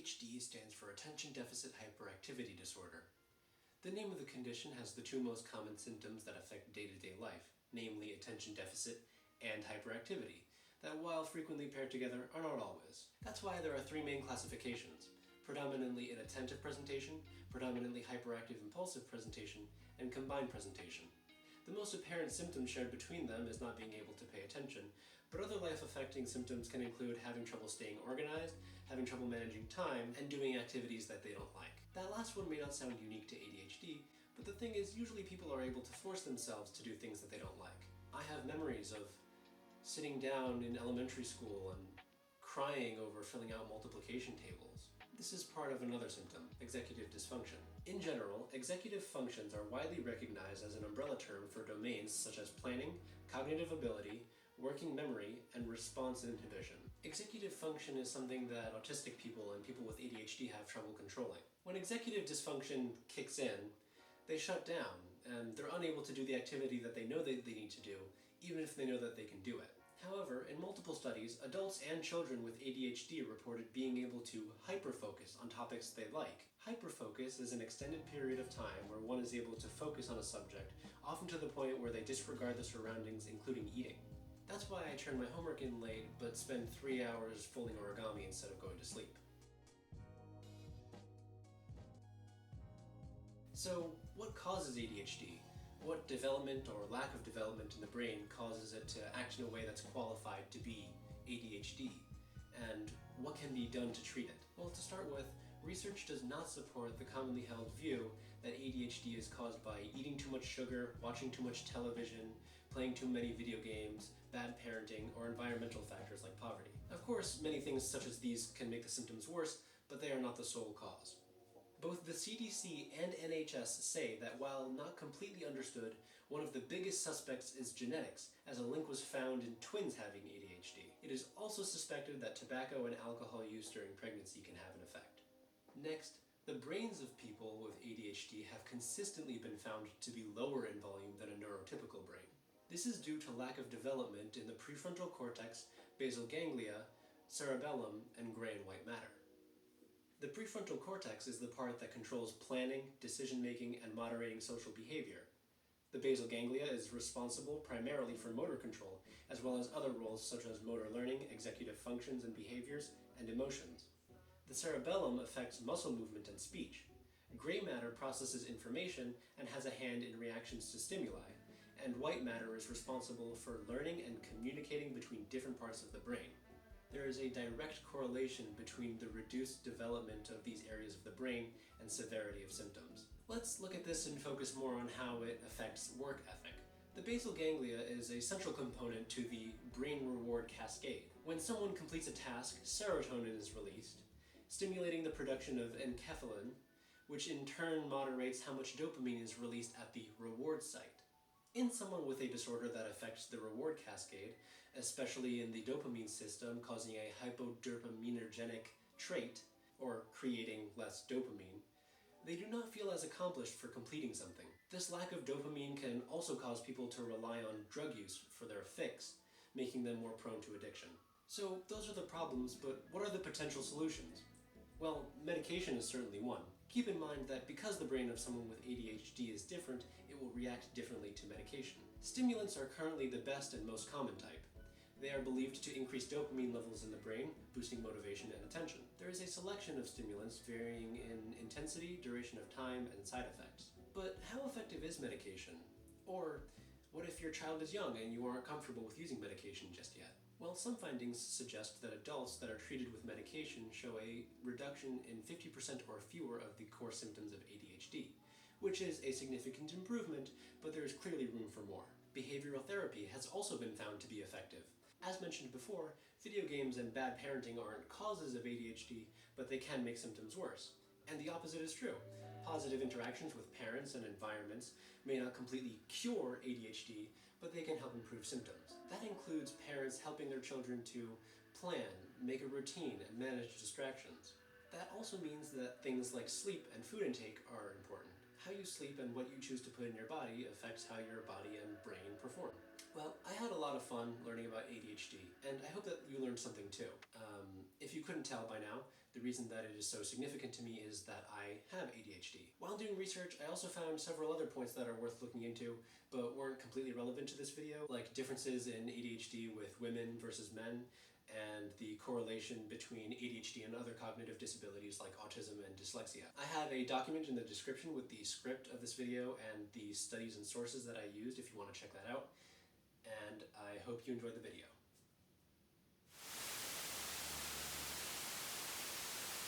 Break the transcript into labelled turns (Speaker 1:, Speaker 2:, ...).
Speaker 1: ADHD stands for Attention Deficit Hyperactivity Disorder. The name of the condition has the two most common symptoms that affect day-to-day life, namely attention deficit and hyperactivity, that while frequently paired together are not always. That's why there are three main classifications: predominantly inattentive presentation, predominantly hyperactive impulsive presentation, and combined presentation. The most apparent symptom shared between them is not being able to pay attention, but other life-affecting symptoms can include having trouble staying organized, having trouble managing time, and doing activities that they don't like. That last one may not sound unique to ADHD, but the thing is, usually people are able to force themselves to do things that they don't like. I have memories of sitting down in elementary school and crying over filling out multiplication tables. This is part of another symptom, executive dysfunction. In general, executive functions are widely recognized as an umbrella term for domains such as planning, cognitive ability, working memory, and response inhibition. Executive function is something that autistic people and people with ADHD have trouble controlling. When executive dysfunction kicks in, they shut down, and they're unable to do the activity that they know they need to do, even if they know that they can do it. However, in multiple studies, adults and children with ADHD reported being able to hyperfocus on topics they like. Hyperfocus is an extended period of time where one is able to focus on a subject, often to the point where they disregard the surroundings, including eating. That's why I turn my homework in late, but spend 3 hours folding origami instead of going to sleep. So, what causes ADHD? What development or lack of development in the brain causes it to act in a way that's qualified to be ADHD? And what can be done to treat it? Well, to start with, research does not support the commonly held view that ADHD is caused by eating too much sugar, watching too much television, playing too many video games, bad parenting, or environmental factors like poverty. Of course, many things such as these can make the symptoms worse, but they are not the sole cause. Both the CDC and NHS say that while not completely understood, one of the biggest suspects is genetics, as a link was found in twins having ADHD. It is also suspected that tobacco and alcohol use during pregnancy can have an effect. Next, the brains of people with ADHD have consistently been found to be lower in volume than a neurotypical brain. This is due to lack of development in the prefrontal cortex, basal ganglia, cerebellum, and gray and white matter. The prefrontal cortex is the part that controls planning, decision-making, and moderating social behavior. The basal ganglia is responsible primarily for motor control, as well as other roles such as motor learning, executive functions and behaviors, and emotions. The cerebellum affects muscle movement and speech. Gray matter processes information and has a hand in reactions to stimuli, and white matter is responsible for learning and communicating between different parts of the brain. There is a direct correlation between the reduced development of these areas of the brain and severity of symptoms. Let's look at this and focus more on how it affects work ethic. The basal ganglia is a central component to the brain reward cascade. When someone completes a task, serotonin is released, stimulating the production of enkephalin, which in turn moderates how much dopamine is released at the reward site. In someone with a disorder that affects the reward cascade, especially in the dopamine system, causing a hypodopaminergic trait, or creating less dopamine, they do not feel as accomplished for completing something. This lack of dopamine can also cause people to rely on drug use for their fix, making them more prone to addiction. So those are the problems, but what are the potential solutions? Well, medication is certainly one. Keep in mind that because the brain of someone with ADHD is different, it will react differently to medication. Stimulants are currently the best and most common type. They are believed to increase dopamine levels in the brain, boosting motivation and attention. There is a selection of stimulants varying in intensity, duration of time, and side effects. But how effective is medication? Or what if your child is young and you aren't comfortable with using medication just yet? Well, some findings suggest that adults that are treated with medication show a reduction in 50% or fewer of the core symptoms of ADHD, which is a significant improvement, but there is clearly room for more. Behavioral therapy has also been found to be effective. As mentioned before, video games and bad parenting aren't causes of ADHD, but they can make symptoms worse. And the opposite is true. Positive interactions with parents and environments may not completely cure ADHD, but they can help improve symptoms. That includes parents helping their children to plan, make a routine, and manage distractions. That also means that things like sleep and food intake are important. How you sleep and what you choose to put in your body affects how your body and brain perform. Well, I had a lot of fun learning about ADHD, and I hope that you learned something too. If you couldn't tell by now, the reason that it is so significant to me is that I have ADHD. While doing research, I also found several other points that are worth looking into, but weren't completely relevant to this video, like differences in ADHD with women versus men, and the correlation between ADHD and other cognitive disabilities like autism and dyslexia. I have a document in the description with the script of this video and the studies and sources that I used if you want to check that out, and I hope you enjoyed the video.